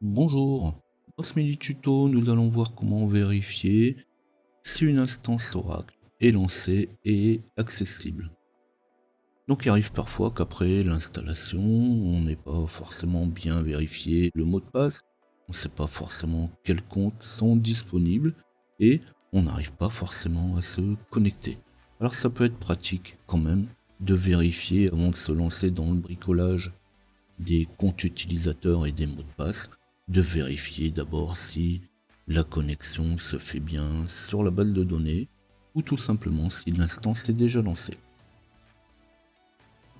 Bonjour, dans ce mini tuto nous allons voir comment vérifier si une instance Oracle est lancée et accessible. Donc il arrive parfois qu'après l'installation on n'ait pas forcément bien vérifié le mot de passe, on ne sait pas forcément quels comptes sont disponibles et on n'arrive pas forcément à se connecter. Alors ça peut être pratique quand même de vérifier avant de se lancer dans le bricolage des comptes utilisateurs et des mots de passe, de vérifier d'abord si la connexion se fait bien sur la base de données ou tout simplement si l'instance est déjà lancée.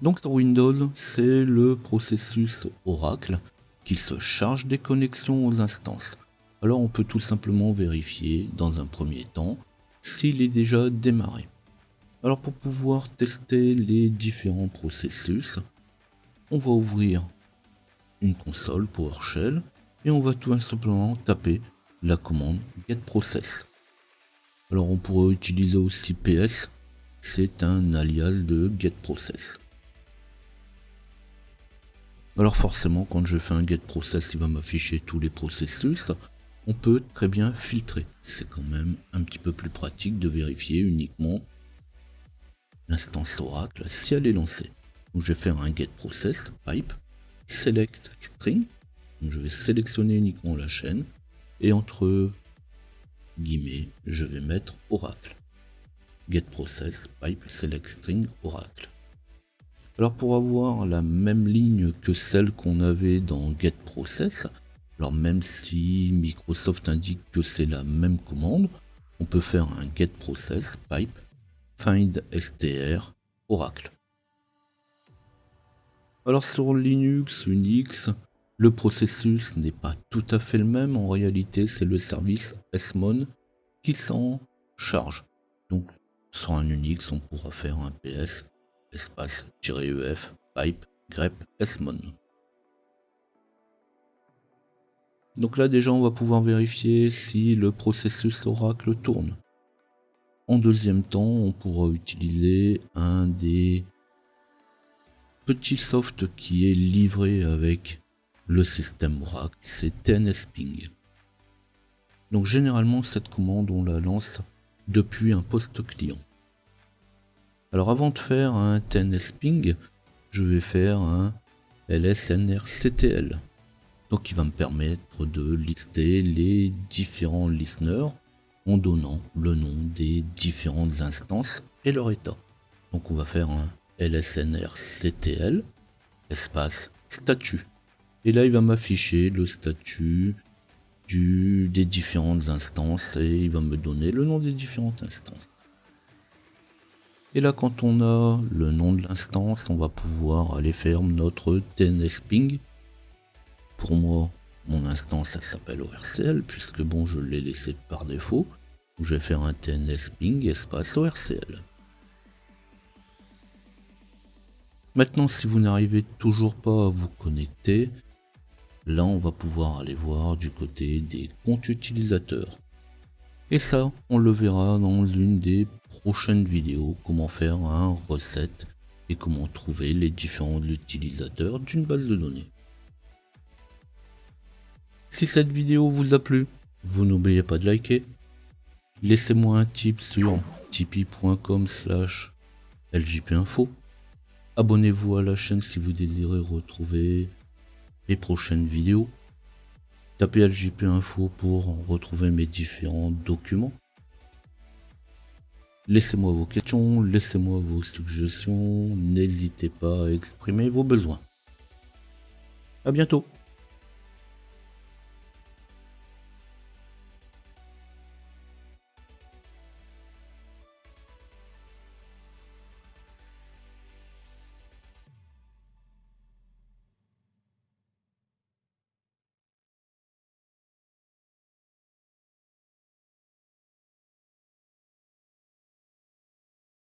Donc sur Windows, c'est le processus Oracle qui se charge des connexions aux instances. Alors on peut tout simplement vérifier dans un premier temps s'il est déjà démarré. Alors pour pouvoir tester les différents processus, on va ouvrir une console PowerShell et on va tout simplement taper la commande getProcess. Alors on pourrait utiliser aussi PS, c'est un alias de getProcess. Alors forcément quand je fais un getProcess il va m'afficher tous les processus. On peut très bien filtrer, c'est quand même un petit peu plus pratique de vérifier uniquement l'instance Oracle si elle est lancée. Donc je vais faire un getProcess pipe select string. Donc je vais sélectionner uniquement la chaîne et entre guillemets je vais mettre Oracle. GetProcess pipe select string Oracle. Alors pour avoir la même ligne que celle qu'on avait dans GetProcess, alors même si Microsoft indique que c'est la même commande, on peut faire un GetProcess pipe find str Oracle. Alors sur Linux, Unix, le processus n'est pas tout à fait le même, en réalité c'est le service smon qui s'en charge. Donc sur un Unix on pourra faire un ps espace-ef pipe grep smon. Donc là déjà on va pouvoir vérifier si le processus Oracle tourne. En deuxième temps on pourra utiliser un des petits softs qui est livré avec le système Oracle, c'est tnsping. Donc généralement cette commande on la lance depuis un poste client. Alors avant de faire un tnsping, je vais faire un lsnrctl. Donc il va me permettre de lister les différents listeners en donnant le nom des différentes instances et leur état. Donc on va faire un lsnrctl espace statut. Et là il va m'afficher le statut des différentes instances et il va me donner le nom des différentes instances. Et là quand on a le nom de l'instance, on va pouvoir aller faire notre tnsping. Pour moi, mon instance elle s'appelle ORCL puisque bon je l'ai laissé par défaut. Je vais faire un tnsping espace ORCL. Maintenant si vous n'arrivez toujours pas à vous connecter, là on va pouvoir aller voir du côté des comptes utilisateurs. Et ça, on le verra dans une des prochaines vidéos, comment faire un reset et comment trouver les différents utilisateurs d'une base de données. Si cette vidéo vous a plu, vous n'oubliez pas de liker. Laissez-moi un tip sur tipeee.com/ljpinfo. Abonnez-vous à la chaîne si vous désirez retrouver les prochaines vidéos. Tapez LJP Info pour retrouver mes différents documents. Laissez-moi vos questions, laissez-moi vos suggestions, n'hésitez pas à exprimer vos besoins. À bientôt.